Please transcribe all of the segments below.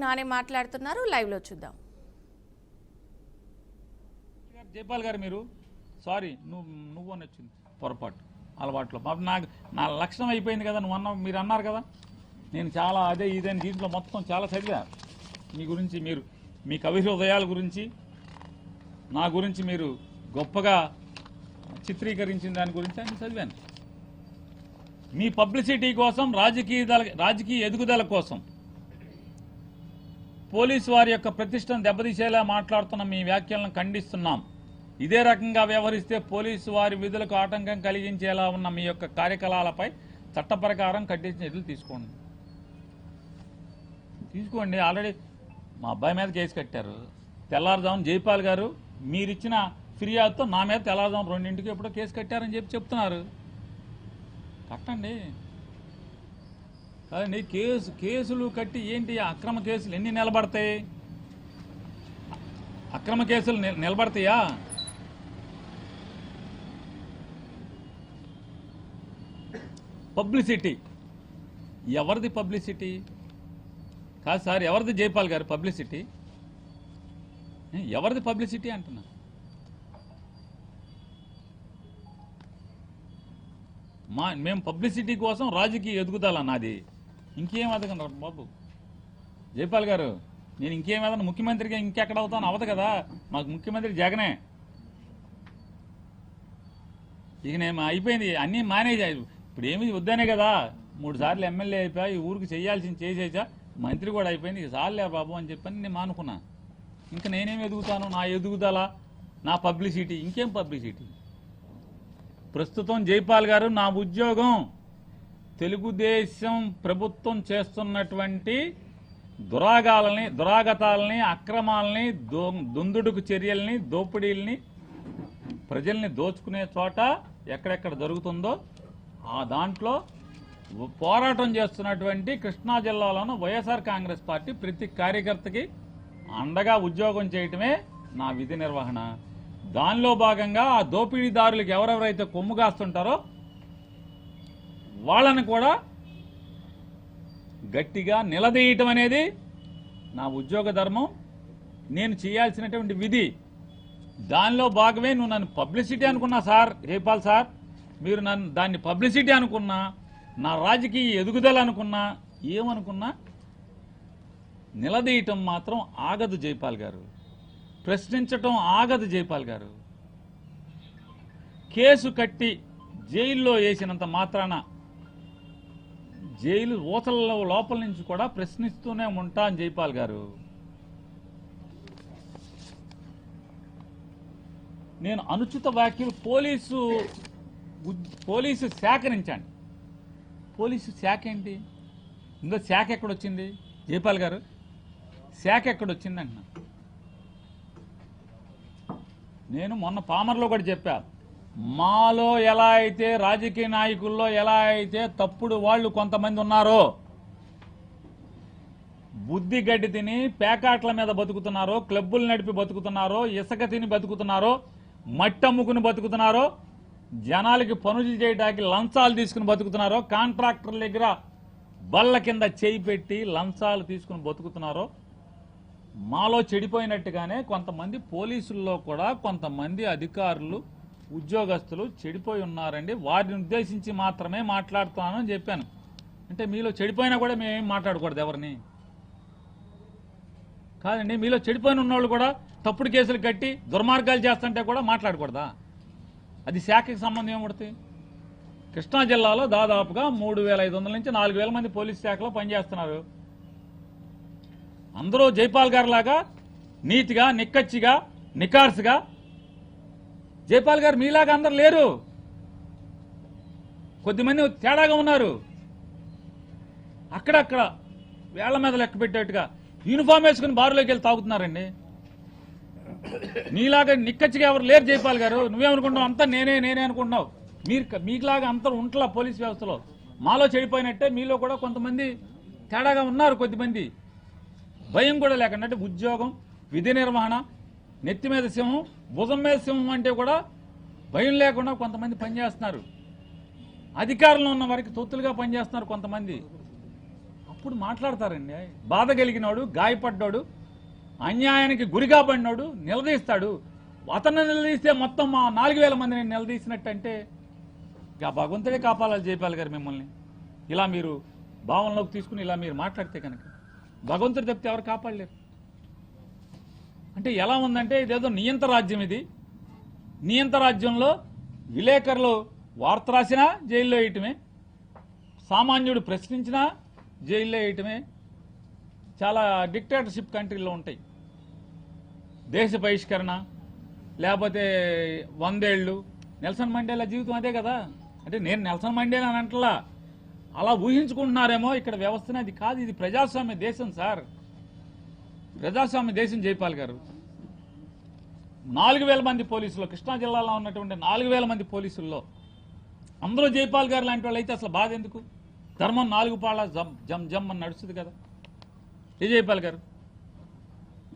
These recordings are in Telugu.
నానే మాట్లాడుతున్నారు, లైవ్ లో చూద్దాం. జైపాల్ గారు మీరు సారీ నువ్వు అని వచ్చింది పొరపాటు అలవాట్లో నాకు నా లక్షణం అయిపోయింది కదా. మీరు అన్నారు కదా, నేను చాలా అదే ఇదని దీంట్లో మొత్తం చాలా చదివా మీ గురించి, మీరు మీ కవి హృదయాల గురించి, నా గురించి మీరు గొప్పగా చిత్రీకరించిన దాని గురించి అన్ని చదివాను. మీ పబ్లిసిటీ కోసం, రాజకీయ ఎదుగుదల కోసం పోలీసు వారి యొక్క ప్రతిష్టను దెబ్బతీసేలా మాట్లాడుతున్న మీ వ్యాఖ్యలను ఖండిస్తున్నాం. ఇదే రకంగా వ్యవహరిస్తే పోలీసు వారి విధులకు ఆటంకం కలిగించేలా ఉన్న మీ యొక్క కార్యకలాపాలపై చట్ట ప్రకారం కఠిన చర్యలు తీసుకోండి. ఆల్రెడీ మా అబ్బాయి మీద కేసు కట్టారు. తెల్లారుజామున జైపాల్ గారు మీరిచ్చిన ఫిర్యాదుతో నా మీద తెల్లారుజామున 2ంటికి ఎప్పుడో కేసు కట్టారని చెప్తున్నారు. కట్టండి కాదండి. కేసులు కట్టి ఏంటి అక్రమ కేసులు ఎన్ని నిలబడతాయి? అక్రమ కేసులు నిలబడతాయా? పబ్లిసిటీ ఎవరిది? పబ్లిసిటీ కాదు సార్, ఎవరిది జైపాల్ గారు పబ్లిసిటీ? ఎవరిది పబ్లిసిటీ అంటున్నా? మేము పబ్లిసిటీ కోసం రాజకీయ ఎదుగుదల నాది. ఇంకేం ఎదగను బాబు జైపాల్ గారు. నేను ఇంకేం ఎదను? ముఖ్యమంత్రిగా ఇంకెక్కడ అవుతాను? అవదు కదా, మాకు ముఖ్యమంత్రి జగనే. ఇక నేను అయిపోయింది, అన్నీ మానేజాయి. ఇప్పుడు ఏమి వద్దనే కదా, 3 సార్లు ఎమ్మెల్యే అయిపోయా, ఈ ఊరికి చేయాల్సింది చేసేసా, మంత్రి కూడా అయిపోయింది, ఇక చాలులే బాబు అని చెప్పని నేను మానుకున్నా. ఇంకా నేనేం ఎదుగుతాను? నా ఎదుగుదల, నా పబ్లిసిటీ, ఇంకేం పబ్లిసిటీ? ప్రస్తుతం జైపాల్ గారు, నా ఉద్యోగం తెలుగుదేశం ప్రభుత్వం చేస్తున్నటువంటి దురాగతాలని, అక్రమాలని, దుందుడుకు చర్యల్ని, దోపిడీల్ని, ప్రజల్ని దోచుకునే చోట ఎక్కడెక్కడ జరుగుతుందో ఆ దాంట్లో పోరాటం చేస్తున్నటువంటి కృష్ణా జిల్లాలోని వైఎస్ఆర్ కాంగ్రెస్ పార్టీ ప్రతి కార్యకర్తకి అండగా ఉద్యోగం చేయటమే నా విధి నిర్వహణ. దానిలో భాగంగా ఆ దోపిడీదారులకు ఎవరెవరైతే కొమ్ము కాస్తుంటారో వాళ్ళని కూడా గట్టిగా నిలదీయటం అనేది నా ఉద్యోగ ధర్మం, నేను చేయాల్సినటువంటి విధి. దానిలో భాగమే నువ్వు నన్ను పబ్లిసిటీ అనుకున్నా సార్, జైపాల్ సార్, మీరు నన్ను దాన్ని పబ్లిసిటీ అనుకున్నా, నా రాజకీయ ఎదుగుదల అనుకున్నా, ఏమనుకున్నా నిలదీయటం మాత్రం ఆగదు జైపాల్ గారు. ప్రశ్నించటం ఆగదు జైపాల్ గారు. కేసు కట్టి జైల్లో వేసినంత మాత్రాన జైలు ఊసలలో లోపల నుంచి కూడా ప్రశ్నిస్తూనే ఉంటాను జైపాల్ గారు. నేను అనుచిత వ్యాఖ్యలు పోలీసు శాఖ నుంచండి. పోలీసు శాఖ ఏంటి? ఇందులో శాఖ ఎక్కడొచ్చింది జైపాల్ గారు? శాఖ ఎక్కడొచ్చింది అంటున్నా. నేను మొన్న పామర్లో కూడా చెప్పా, మాలో ఎలా అయితే రాజకీయ నాయకుల్లో ఎలా అయితే తప్పుడు వాళ్ళు కొంతమంది ఉన్నారో, బుద్ధి గడ్డి తిని పేకాట్ల మీద బతుకుతున్నారో, క్లబ్బులు నడిపి బతుకుతున్నారో, ఇసుక తిని బతుకుతున్నారో, మట్టి అమ్ముకుని బతుకుతున్నారో, జనాలకి పనులు చేయడానికి లంచాలు తీసుకుని బతుకుతున్నారో, కాంట్రాక్టర్ల దగ్గర బల్ల కింద చేయి పెట్టి లంచాలు తీసుకుని బతుకుతున్నారో, మాలో చెడిపోయినట్టుగానే కొంతమంది పోలీసుల్లో కూడా కొంతమంది అధికారులు, ఉద్యోగస్తులు చెడిపోయి ఉన్నారండి. వారిని ఉద్దేశించి మాత్రమే మాట్లాడుతున్నాను అని చెప్పాను. అంటే మీలో చెడిపోయినా కూడా మేమేం మాట్లాడకూడదు ఎవరిని? కాదండి, మీలో చెడిపోయిన ఉన్నవాళ్ళు కూడా తప్పుడు కేసులు కట్టి దుర్మార్గాలు చేస్తుంటే కూడా మాట్లాడకూడదా? అది శాఖకి సంబంధం ఏముడుతుంది? కృష్ణా జిల్లాలో దాదాపుగా 3500 నుంచి 4000 మంది పోలీస్ శాఖలో పనిచేస్తున్నారు. అందరూ జైపాల్ గారు లాగా నీతిగా, నిక్కచ్చిగా, నికార్సుగా. జైపాల్ గారు మీలాగా అందరు లేరు, కొద్దిమంది తేడాగా ఉన్నారు. అక్కడక్కడ వేళ్ల మీద లెక్క పెట్టేట్టుగా యూనిఫామ్ వేసుకుని బారులోకి వెళ్ళి తాగుతున్నారండి. నీలాగా నిక్కచ్చిగా ఎవరు లేరు జైపాల్ గారు. నువ్వేమనుకుంటున్నావు? అంతా నేనే అనుకుంటున్నావు. మీకులాగా అంతా ఉంటలా పోలీస్ వ్యవస్థలో. మాలో చెడిపోయినట్టే మీలో కూడా కొంతమంది తేడాగా ఉన్నారు. కొద్దిమంది భయం కూడా లేకుండా, అంటే ఉద్యోగం, విధి నిర్వహణ, నెత్తి మీద సింహం, భుజం మీద సింహం అంటే కూడా భయం లేకుండా కొంతమంది పనిచేస్తున్నారు. అధికారంలో ఉన్న వారికి తొత్తులుగా పనిచేస్తున్నారు కొంతమంది. ఎప్పుడు మాట్లాడతారండి? బాధ కలిగినోడు, గాయపడ్డాడు, అన్యాయానికి గురిగా పడినోడు నిలదీస్తాడు. అతన్ని నిలదీస్తే మొత్తం మా 4000 మందిని నిలదీసినట్టు అంటే ఇక భగవంతుడే కాపాడాలి జైపాల్ గారు మిమ్మల్ని. ఇలా మీరు భావనలోకి తీసుకుని ఇలా మీరు మాట్లాడితే కనుక భగవంతుడు తప్పితే ఎవరు కాపాడలేరు. అంటే ఎలా ఉందంటే ఇదేదో నియంత రాజ్యం. ఇది నియంత రాజ్యంలో విలేకరులు వార్త రాసినా జైల్లో వేయటమే, సామాన్యుడు ప్రశ్నించినా జైల్లో వేయటమే. చాలా డిక్టేటర్షిప్ కంట్రీలో ఉంటాయి. దేశ బహిష్కరణ, లేకపోతే 100 ఏళ్ళు. నెల్సన్ మండేలా జీవితం అదే కదా. అంటే నేను నెల్సన్ మండేలా అని అంటలా, అలా ఊహించుకుంటున్నారేమో. ఇక్కడ వ్యవస్థనే అది కాదు. ఇది ప్రజాస్వామ్య దేశం సార్, ప్రజాస్వామ్య దేశం జైపాల్ గారు. 4000 మంది పోలీసులు, కృష్ణా జిల్లాలో ఉన్నటువంటి 4000 మంది పోలీసుల్లో అందరూ జైపాల్ గారు లాంటి వాళ్ళు అయితే అసలు బాధ ఎందుకు? ధర్మం 4 పాళ్ళ జమ్ జమ్ అని నడుస్తుంది కదా. ఏ జైపాల్ గారు,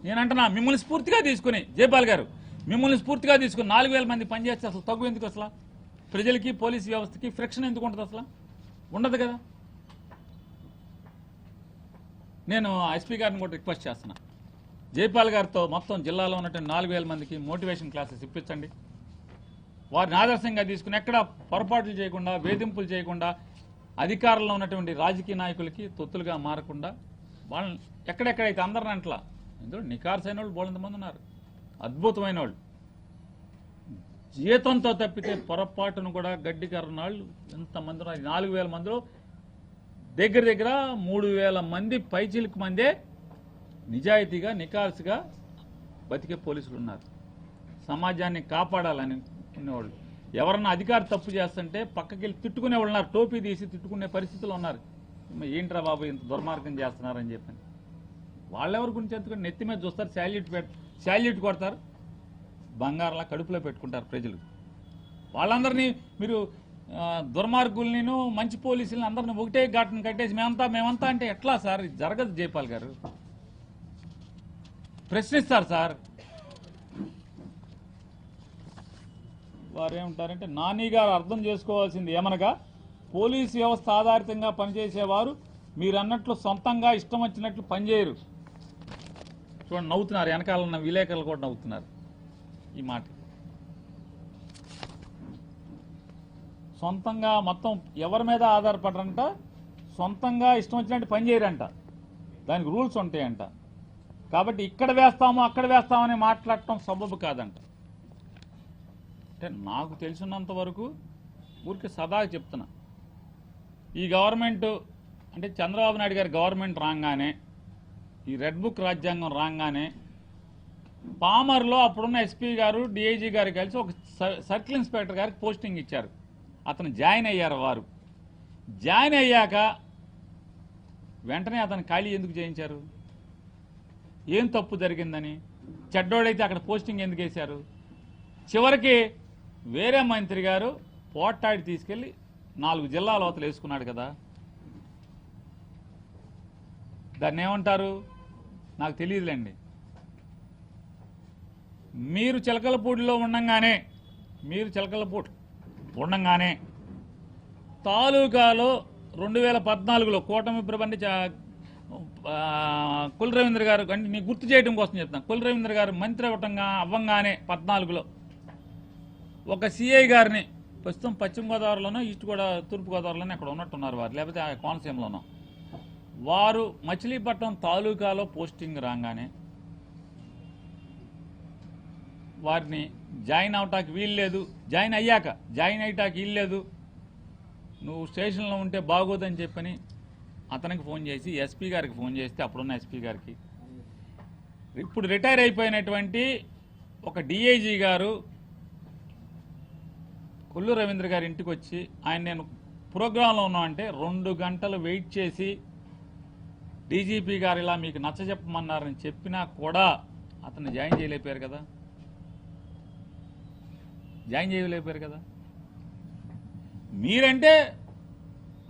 నేనంటున్నా మిమ్మల్ని స్ఫూర్తిగా తీసుకుని, జైపాల్ గారు మిమ్మల్ని స్ఫూర్తిగా తీసుకుని 4000 మంది పనిచేస్తే అసలు తగ్గు ఎందుకు? అసలు ప్రజలకి పోలీసు వ్యవస్థకి ఫ్రిక్షన్ ఎందుకు ఉంటుంది? అసలు ఉండదు కదా. నేను ఎస్పీ గారిని కూడా రిక్వెస్ట్ చేస్తున్నా, జైపాల్ గారితో మొత్తం జిల్లాలో ఉన్నటువంటి 4000 మందికి మోటివేషన్ క్లాసెస్ ఇప్పించండి. వారిని ఆదర్శంగా తీసుకుని ఎక్కడ పొరపాట్లు చేయకుండా, వేధింపులు చేయకుండా, అధికారంలో ఉన్నటువంటి రాజకీయ నాయకులకి తొత్తులుగా మారకుండా వాళ్ళని ఎక్కడెక్కడైతే అందరిని అంట్లా, ఇందులో నికార్సైన వాళ్ళు బోలంతమంది ఉన్నారు, అద్భుతమైన వాళ్ళు. జీతంతో తప్పితే పొరపాటును కూడా గడ్డి కర్రనాళ్ళు ఎంతమంది ఉన్నారు? 4000 మందిలో దగ్గర దగ్గర 3000 మంది పైచిలకు మందే నిజాయితీగా నికార్సుగా బతికే పోలీసులు ఉన్నారు. సమాజాన్ని కాపాడాలని ఉన్నవాళ్ళు. ఎవరన్నా అధికారి తప్పు చేస్తుంటే పక్కకి వెళ్ళి తిట్టుకునే వాళ్ళు ఉన్నారు, టోపీ తీసి తిట్టుకునే పరిస్థితులు ఉన్నారు. ఏంట్రా బాబు ఇంత దుర్మార్గం చేస్తున్నారని చెప్పని. వాళ్ళెవరి గురించి ఎందుకంటే నెత్తి మీద చూస్తారు, శాల్యూట్ కొడతారు, బంగారంలా కడుపులో పెట్టుకుంటారు ప్రజలు. వాళ్ళందరినీ మీరు దుర్మార్గుల్ని మంచి పోలీసులని అందరిని ఒకటే ఘాటును కట్టేసి మేమంతా అంటే ఎట్లా సార్? ఇది జరగదు జైపాల్ గారు. ప్రశ్నిస్తారు సార్. వారు ఏమంటారంటే, నాని గారు అర్థం చేసుకోవాల్సింది ఏమనగా పోలీసు వ్యవస్థ ఆధారితంగా పనిచేసేవారు మీరు అన్నట్లు సొంతంగా ఇష్టం వచ్చినట్లు పనిచేయరు. చూడండి నవ్వుతున్నారు, వెనకాల ఉన్న విలేకరులు కూడా నవ్వుతున్నారు ఈ మాట. సొంతంగా మొత్తం ఎవరి మీద ఆధారపడరంట, సొంతంగా ఇష్టం వచ్చినట్టు పనిచేయరంట, దానికి రూల్స్ ఉంటాయంట. కాబట్టి ఇక్కడ వేస్తాము అక్కడ వేస్తామని మాట్లాడటం సబబు కాదంట. అంటే నాకు తెలిసినంత వరకు ఊరికి సదా చెప్తున్నా, ఈ గవర్నమెంట్ అంటే చంద్రబాబు నాయుడు గారి గవర్నమెంట్ రాగానే, ఈ రెడ్ బుక్ రాజ్యాంగం రాగానే పామర్లో అప్పుడున్న ఎస్పీ గారు డిఐజీ గారు కలిసి ఒక సర్కిల్ ఇన్స్పెక్టర్ గారికి పోస్టింగ్ ఇచ్చారు. అతను జాయిన్ అయ్యారు. వారు జాయిన్ అయ్యాక వెంటనే అతను ఖాళీ ఎందుకు చేయించారు? ఏం తప్పు జరిగిందని? చెడ్డోడైతే అక్కడ పోస్టింగ్ ఎందుకు వేశారు? చివరికి వేరే మంత్రి గారు పోట్టాడి తీసుకెళ్లి 4 జిల్లాల అవతల వేసుకున్నాడు కదా. దాన్ని ఏమంటారు నాకు తెలియదులేండి. మీరు చిలకలపూడిలో ఉండంగానే తాలూకాలో 2014లో కూటమి ప్రభుత్వం కుల రవీంద్ర గారు, అంటే నీకు గుర్తు చేయడం కోసం చెప్తాను, కుల రవీంద్ర గారు మంత్రి అవ్వంగానే 14లో ఒక సిఐ గారిని, ప్రస్తుతం పశ్చిమ గోదావరిలోనో తూర్పు గోదావరిలోనో అక్కడ ఉన్నట్టున్నారు వారు, లేకపోతే ఆ కోనసీమలోనో, వారు మచిలీపట్నం తాలూకాలో పోస్టింగ్ రాగానే వారిని జాయిన్ అవటానికి వీల్లేదు, జాయిన్ అయ్యాటానికి వీల్లేదు, నువ్వు స్టేషన్లో ఉంటే బాగోదని చెప్పని అతనికి ఫోన్ చేసి ఎస్పీ గారికి ఫోన్ చేస్తే, అప్పుడున్న ఎస్పీ గారికి, ఇప్పుడు రిటైర్ అయిపోయినటువంటి ఒక డిఐజీ గారు కొల్లు రవీంద్ర గారి ఇంటికి వచ్చి, ఆయన నేను ప్రోగ్రాంలో ఉన్నామంటే 2 గంటలు వెయిట్ చేసి డీజీపీ గారు ఇలా మీకు నచ్చజెప్పమన్నారని చెప్పినా కూడా అతన్ని జాయిన్ చేయలేకపోయారు కదా. మీరంటే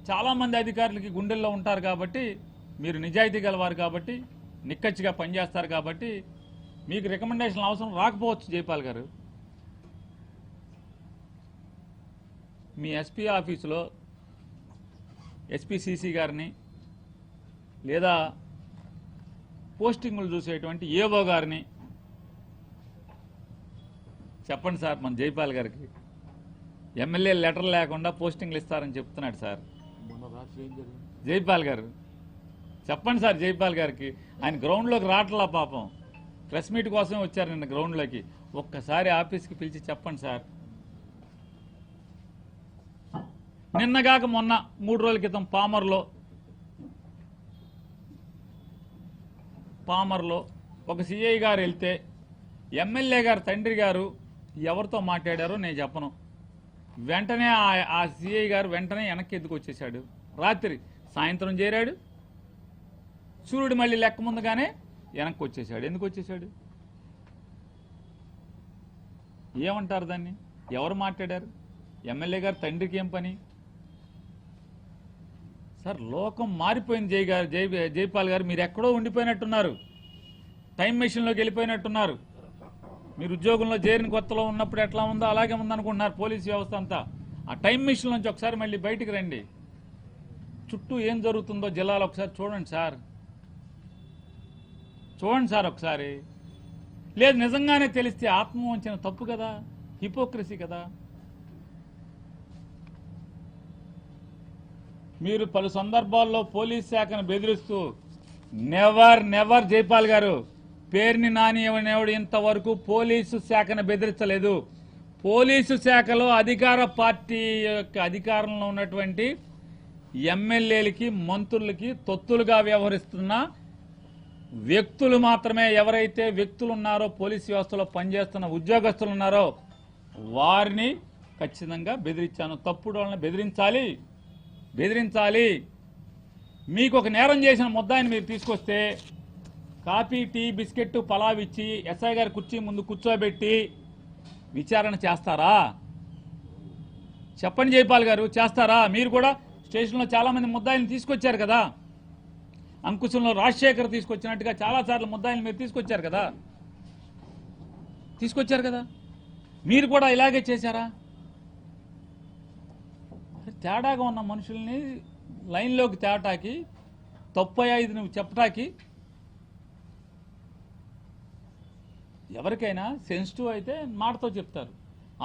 చాలామంది అధికారులకి గుండెల్లో ఉంటారు కాబట్టి, మీరు నిజాయితీ గలవారు కాబట్టి, నిక్కచ్చిగా పనిచేస్తారు కాబట్టి మీకు రికమెండేషన్ అవసరం రాకపోవచ్చు. జైపాల్ గారు, మీ ఎస్పీ ఆఫీసులో ఎస్పీ సిసి గారిని లేదా పోస్టింగులు చూసేటువంటి ఏవో గారిని చెప్పండి సార్ మన జైపాల్ గారికి. ఎమ్మెల్యే లెటర్ లేకుండా పోస్టింగ్లు ఇస్తారని చెప్తున్నాడు సార్ జైపాల్ గారు. చెప్పండి సార్ జైపాల్ గారికి. ఆయన గ్రౌండ్లోకి రావట్లా పాపం, ప్రెస్ మీట్ కోసమే వచ్చారు నిన్న గ్రౌండ్లోకి. ఒక్కసారి ఆఫీస్కి పిలిచి చెప్పండి సార్. నిన్నగాక మొన్న 3 రోజుల క్రితం పామర్లో ఒక సిఐ గారు వెళ్తే ఎమ్మెల్యే గారు తండ్రి గారు ఎవరితో మాట్లాడారో నేను చెప్పను. వెంటనే ఆ సిఐ గారు వెంటనే వెనక్కి ఎత్తుకు వచ్చేసాడు. రాత్రి సాయంత్రం చేరాడు, సూర్యుడు మళ్ళీ లెక్క ముందుగానే వెనక్కి వచ్చేసాడు. ఎందుకు వచ్చేసాడు? ఏమంటారు దాన్ని? ఎవరు మాట్లాడారు? ఎమ్మెల్యే గారు తండ్రికి ఏం పని సార్? లోకం మారిపోయింది జైపాల్ గారు. మీరు ఎక్కడో ఉండిపోయినట్టున్నారు, టైం మెషిన్లోకి వెళ్ళిపోయినట్టున్నారు. మీరు ఉద్యోగంలో చేరిన కొత్తలో ఉన్నప్పుడు ఎట్లా ఉందో అలాగే ఉందనుకుంటున్నారు పోలీస్ వ్యవస్థ అంతా. ఆ టైం మెషిన్ నుంచి ఒకసారి మళ్ళీ బయటికి రండి. చుట్టూ ఏం జరుగుతుందో జిల్లాలో ఒకసారి చూడండి సార్. చూడండి సార్ ఒకసారి. లేదు నిజంగానే తెలిస్తే ఆత్మవంచన తప్పు కదా, హిపోక్రసీ కదా. మీరు పలు సందర్భాల్లో పోలీస్ శాఖను బెదిరిస్తూ నెవర్ జైపాల్ గారు, పేరుని నాని ఎవడు ఇంతవరకు పోలీసు శాఖను బెదిరించలేదు. పోలీసు శాఖలో అధికార పార్టీ యొక్క అధికారంలో ఉన్నటువంటి ఎమ్మెల్యేలకి మంత్రులకి తొత్తులుగా వ్యవహరిస్తున్న వ్యక్తులు మాత్రమే, ఎవరైతే వ్యక్తులు ఉన్నారో పోలీస్ వ్యవస్థలో పనిచేస్తున్న ఉద్యోగస్తులు ఉన్నారో వారిని ఖచ్చితంగా బెదిరించాను. తప్పుడు వాళ్ళని బెదిరించాలి. మీకు ఒక నేరం చేసిన ముద్దాయిని మీరు తీసుకొస్తే కాఫీ, టీ, బిస్కెట్, పలావ్ ఇచ్చి ఎస్ఐ గారి కుర్చీ ముందు కూర్చోబెట్టి విచారణ చేస్తారా? చెప్పండి జైపాల్ గారు, చేస్తారా? మీరు కూడా స్టేషన్లో చాలా మంది ముద్దాయిలను తీసుకొచ్చారు కదా. అంకుశంలో రాజశేఖర్ తీసుకొచ్చినట్టుగా చాలాసార్లు ముద్దాయిలు మీరు తీసుకొచ్చారు కదా. మీరు కూడా ఇలాగే చేశారా? తేడాగా ఉన్న మనుషుల్ని లైన్లోకి తేటాకి, తప్పయ్యా ఇది నువ్వు చెప్పటాకి. ఎవరికైనా సెన్సిటివ్ అయితే మాటతో చెప్తారు.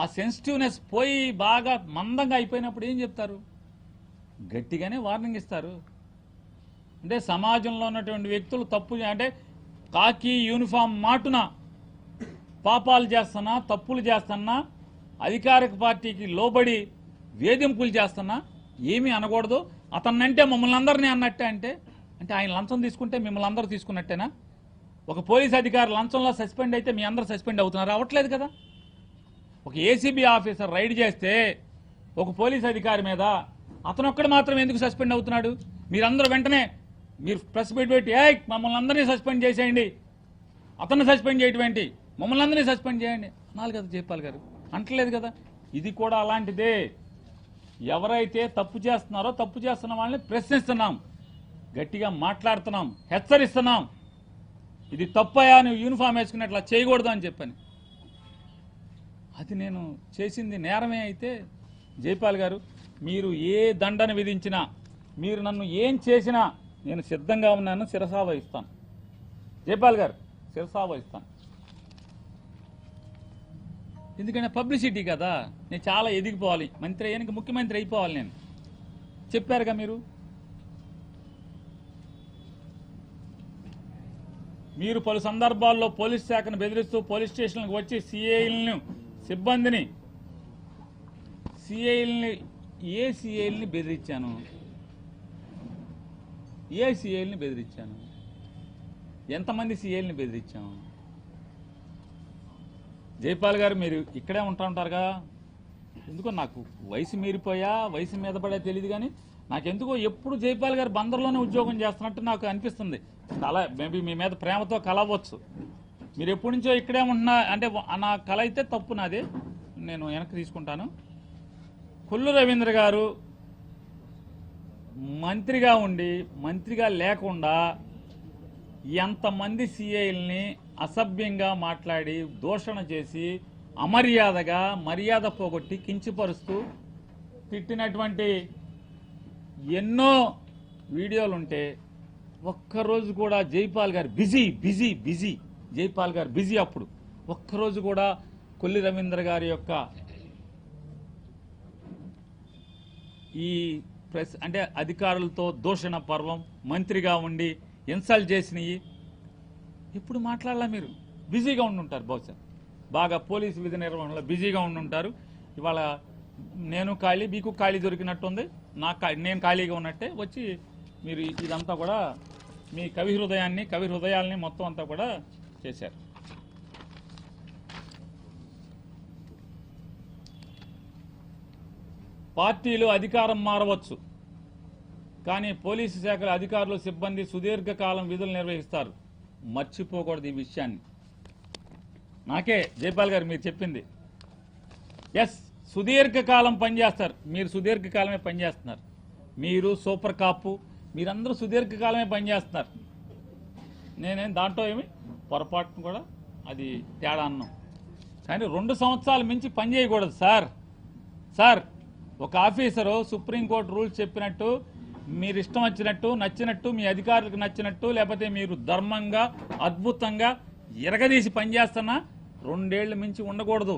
ఆ సెన్సిటివ్నెస్ పోయి బాగా మందంగా అయిపోయినప్పుడు ఏం చెప్తారు? గట్టిగానే వార్నింగ్ ఇస్తారు. అంటే సమాజంలో ఉన్నటువంటి వ్యక్తులు తప్పు అంటే కాకి యూనిఫామ్ మాటున పాపాలు చేస్తున్నా, తప్పులు చేస్తున్నా, అధికారిక పార్టీకి లోబడి వేధింపులు చేస్తున్నా ఏమీ అనకూడదు. అతన్నంటే మమ్మల్ని అందరినీ అన్నట్టే. అంటే ఆయన లంచం తీసుకుంటే మిమ్మల్ని అందరూ తీసుకున్నట్టేనా? ఒక పోలీస్ అధికారి లంచంలో సస్పెండ్ అయితే మీ అందరూ సస్పెండ్ అవుతున్నారు? అవ్వట్లేదు కదా. ఒక ఏసీబీ ఆఫీసర్ రైడ్ చేస్తే ఒక పోలీస్ అధికారి మీద అతను ఒక్కడు మాత్రం ఎందుకు సస్పెండ్ అవుతున్నాడు? మీరందరూ వెంటనే మీరు ప్రెస్ మీట్ పెట్టి మమ్మల్ని అందరినీ సస్పెండ్ చేసేయండి, అతన్ని సస్పెండ్ చేయటమేంటి, మమ్మల్ని అందరినీ సస్పెండ్ చేయండి అనాలి కదా జైపాల్ గారు. అంటలేదు కదా. ఇది కూడా అలాంటిదే. ఎవరైతే తప్పు చేస్తున్నారో తప్పు చేస్తున్న వాళ్ళని ప్రశ్నిస్తున్నాం, గట్టిగా మాట్లాడుతున్నాం, హెచ్చరిస్తున్నాం. ఇది తప్పయా, నువ్వు యూనిఫామ్ వేసుకున్నట్లా చేయకూడదు అని చెప్పని. అది నేను చేసింది నేరమే అయితే జైపాల్ గారు, మీరు ఏ దండన విధించినా, మీరు నన్ను ఏం చేసినా నేను సిద్ధంగా ఉన్నాను, శిరసావహిస్తాను. జైపాల్ గారు శిరసావహిస్తాను. ఎందుకంటే పబ్లిసిటీ కదా. నేను చాలా ఎదిగిపోవాలి, మంత్రి అయ్యానికి ముఖ్యమంత్రి అయిపోవాలి నేను. చెప్పారుగా మీరు పలు సందర్భాల్లో పోలీస్ శాఖను బెదిరిస్తూ పోలీస్ స్టేషన్లకు వచ్చి సిఐలను సిబ్బందిని సిఐల్ని బెదిరించాను. ఎంతమంది సిఐల్ని బెదిరించాను? జైపాల్ గారు మీరు ఇక్కడే ఉంటారుగా. ఎందుకో నాకు వయసు మీరిపోయా, వయసు మీద పడే తెలియదు కానీ నాకెందుకో ఎప్పుడు జైపాల్ గారు బందర్లోనే ఉద్యోగం చేస్తున్నట్టు నాకు అనిపిస్తుంది. అలా మేబీ మీ మీద ప్రేమతో కలవచ్చు. మీరు ఎప్పటి నుంచో ఇక్కడే ఉంటున్నా అంటే నా కల అయితే తప్పు నాదే, నేను వెనక్కి తీసుకుంటాను. కొల్లు రవీంద్ర గారు మంత్రిగా ఉండి మంత్రిగా లేకుండా ఎంతమంది సిఐల్ని అసభ్యంగా మాట్లాడి దూషణ చేసి అమర్యాదగా మర్యాద పోగొట్టి కించపరుస్తూ తిట్టినటువంటి ఎన్నో వీడియోలుంటే ఒక్కరోజు కూడా జైపాల్ గారు బిజీ బిజీ బిజీ జైపాల్ గారు బిజీ అప్పుడు ఒక్కరోజు కూడా కొల్లి రవీంద్ర గారి యొక్క ఈ ప్రెస్ అంటే అధికారులతో దూషణ పర్వం మంత్రిగా ఉండి ఇన్సల్ట్ చేసినవి ఇప్పుడు మాట్లాడాల మీరు బిజీగా ఉండుంటారు బహుశా బాగా పోలీసు విధి నిర్వహణలో బిజీగా ఉండుంటారు ఇవాళ నేను ఖాళీ మీకు ఖాళీ దొరికినట్టుంది నేను ఖాళీగా ఉన్నట్టే వచ్చి మీరు ఇదంతా కూడా మీ కవి హృదయాల్ని మొత్తం అంతా కూడా చేశారు. పార్టీలు అధికారం మారవచ్చు కానీ పోలీసు శాఖల అధికారులు సిబ్బంది సుదీర్ఘకాలం విధులు నిర్వహిస్తారు. మర్చిపోకూడదు ఈ విషయాన్ని. నాకే జైపాల్ గారు మీరు చెప్పింది ఎస్ సుదీర్ఘకాలం పనిచేస్తారు. మీరు సుదీర్ఘకాలమే పనిచేస్తున్నారు. మీరు సూపర్ కాపు మీరందరూ సుదీర్ఘకాలమే పనిచేస్తున్నారు. నేనేం దాంట్లో ఏమి పొరపాటును కూడా అది తేడా అన్నాం. కానీ 2 సంవత్సరాలు మించి పని చేయకూడదు సార్. ఒక ఆఫీసరు సుప్రీంకోర్టు రూల్స్ చెప్పినట్టు మీరు ఇష్టం వచ్చినట్టు నచ్చినట్టు మీ అధికారులకు నచ్చినట్టు లేకపోతే మీరు ధర్మంగా అద్భుతంగా ఎరగదీసి పనిచేస్తున్నా 2 ఏళ్లు మించి ఉండకూడదు.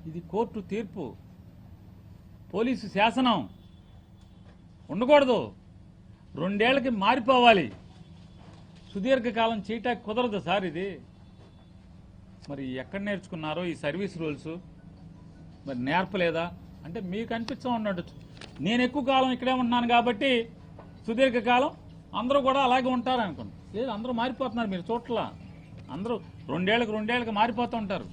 ఇది కోర్టు తీర్పు, పోలీసు శాసనం. ఉండకూడదు. 2 ఏళ్లకి మారిపోవాలి. సుదీర్ఘకాలం చేయటానికి కుదరదు సార్. ఇది మరి ఎక్కడ నేర్చుకున్నారో ఈ సర్వీస్ రూల్స్? మరి నేర్పలేదా అంటే మీకు అనిపించడం ఉండొచ్చు. నేను ఎక్కువ కాలం ఇక్కడే ఉంటున్నాను కాబట్టి సుదీర్ఘకాలం అందరూ కూడా అలాగే ఉంటారు అనుకోండి. లేదు, అందరూ మారిపోతున్నారు. మీరు చోట్ల అందరూ 2 ఏళ్ళకి మారిపోతూ ఉంటారు.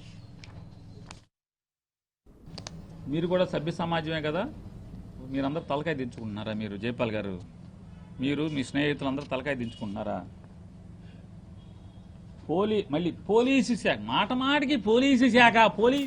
మీరు కూడా సభ్య సమాజమే కదా. మీరందరూ తలకాయ దించుకుంటున్నారా? మీరు జైపాల్ గారు మీరు మీ స్నేహితులందరూ తలకాయ దించుకుంటున్నారా? మళ్ళీ పోలీసు శాఖ మాట మాటికి పోలీసు శాఖ